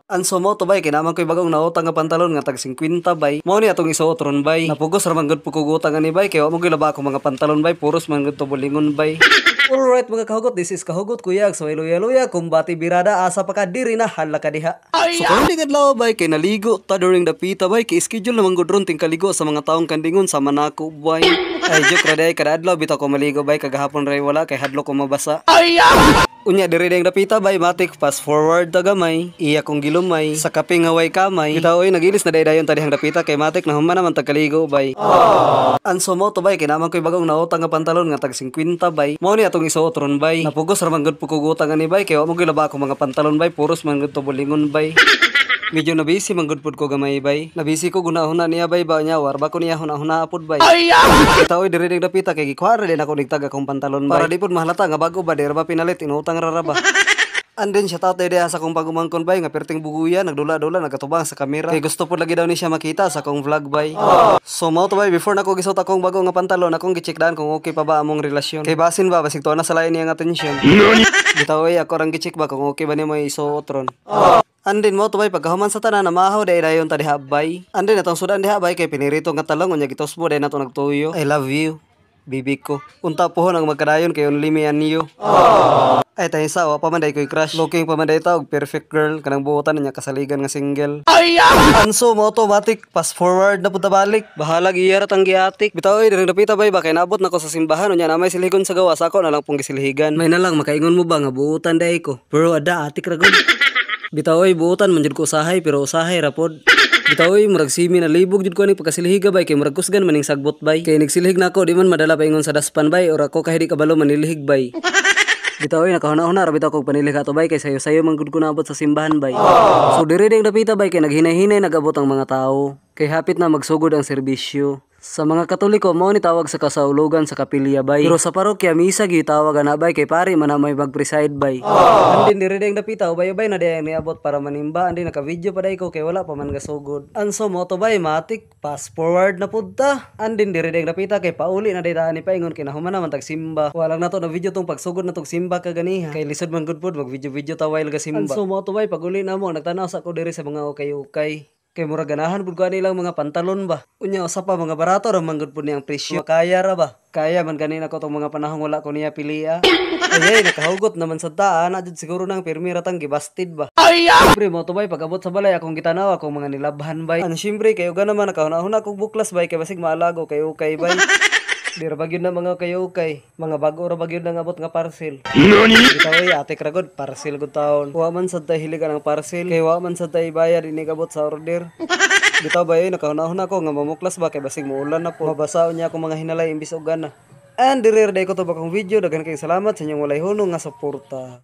Anso mo to bay kinaman ko'y bagong nautang nga pantalon nga tag 50 bay. Mao ni atong isuot ron bay. Napugos ra man gud pugutang ani bay kay wa mo gilaba ako mga pantalon bay puros man gud to bulingon bay. Alright mga kahugot, this is Kahugot Kuyag. So iluya-luya, kumbati birada, asa pa ka diri na hala ka diha. So kung di kadlaw bay, kay naligo ta during the pita bay, kay schedule naman gud ron ting kaligo sa mga taong kandingon sa Manako bay. Ay joke ra day, kada adlaw bitaw ko maligo bay, kagahapon ray wala, kay hadlo ko mabasa. Unya diri ding dapita bay, matik fast forward ta gamay, iya kong gilumay, sa kaping haway kamay. Bitaw oy nagilis na daydayon ta dihang dapita kay matik na human naman ta kaligo bay. Anso mo to bay, kinaman ko'y bagong nautang nga pantalon nga tag 50 bay. Mao ni atong isuot ron bay. Napugos ra man gud pugutang ani bay kay wa mo gilaba ako mga pantalon bay, puros man gud to bulingon bay. Medyo nabisi man gud pud ko gamay bay. Nabisi ko gunahuna niya bay ba nya war ba ko niya hunahuna apod bay. Kita oy diri ding dapita kay gikuara din ako nigtag akong pantalon bay. Para di pud mahalata nga bago ba dira ba pinalit inutang ra ba. Andin siya tatay diha sa kong pagumangkon bay nga perting buguya nagdula-dula nagatubang sa kamera. Kay gusto pud lagi daw ni siya makita sa akong vlog bay. So mao to bay before nako gisuot akong bago nga pantalon akong gicheckdan kung okay pa ba among relasyon. Kay basin ba basig tuwa na sa lain niya nga atensyon. Bitaw ay ako rang gicheck ba kung okay ba ni mo isuot ron. Andin mo to bay pagkahuman sa tanan na mahaw day dayon ta diha bay. Andin atong sudan diha bay kay pinirito nga talong unya gitosbo day nato nagtuyo. I love you. Bibi ko. Unta pohon ang magkadayon kay only me and you. Ay tayo sa wa pa man day ko'y crush. Looking pa man day ta og perfect girl kanang buotan niya kasaligan nga single. Anso mo automatic fast forward na punta balik. Bahalag iyara tang giatik. Bitaw oy diri dapita bay ba kay naabot nako sa simbahan unya na may silhigon sa gawas ako na lang pong gisilhigan. May na lang makaingon mo ba nga buotan day ko. Pero ada atik ra gud. Bitaw oy buotan man jud ko usahay pero usahay ra pod. Bitaw oy murag simi na libog jud ko ani pagkasilhiga bay kay murag kusgan maning sagbot bay. Kay nagsilhig nako di man madala paingon sa daspan bay or ako kahidi kabalo manilhig bay. Bitaw oy nakahuna-huna ra bitaw kog panilhig ato bay kay sayo-sayo man gud ko naabot sa simbahan bay. So diri ding dapita bay kay naghinay-hinay nagabot ang mga tao. Kay hapit na magsugod ang serbisyo. Sa mga Katoliko mao ni tawag sa kasaulugan sa kapilya bay. Pero sa parokya misa gitawag ana bay kay pari man na may mag-preside bay. Andin diri ding dapita ubay-ubay na dayang niabot para manimba andin naka-video pa day ko kay wala pa man gasugod. Anso mo to bay matik fast forward na pud ta. Andin diri ding dapita kay pauli na day daan ni paingon kay nahuman naman tag simba. Walang nato na video tong pagsugod na tong simba kaganiha. Kay lisod man gud pud mag video ta while ga simba. Anso mo to bay paguli na mo nagtanaw sa ko diri sa mga ukay-ukay. Kay mura ganahan pud ko nilang mga pantalon ba. Unya usa pa mga barato ra man gud pud niyang presyo. Kaya ra ba? Kaya man ganina ko tong mga panahon wala ko niya pilia. Ay nakahugot naman sa taan na jud siguro nang pirmi ra tang gibastid ba. Siyempre mo to bay pag-abot sa balay akong gitanaw akong mga nilabhan bay. Ano siyempre kayo ga naman nakahuna-huna kog buklas bay kay basig maalago kayo ukay bay. Di ra bagyod na mga kayo-ukay. Mga bago ra bagyod na abot nga parcel. Nani? Bitaw ay atik ra gud parcel gud taon. Wa man sad tay hiligan ang parcel. Kay wa man sad tay bayad ini abot sa order. Bitaw ba ay nakahuna-huna ko nga mamuklas ba kay basig muulan na po. Mabasaon niya akong mga hinalay imbis og gana. And dire day ko to bakong video. Daghan kayong salamat sa inyong walay hunong nga suporta.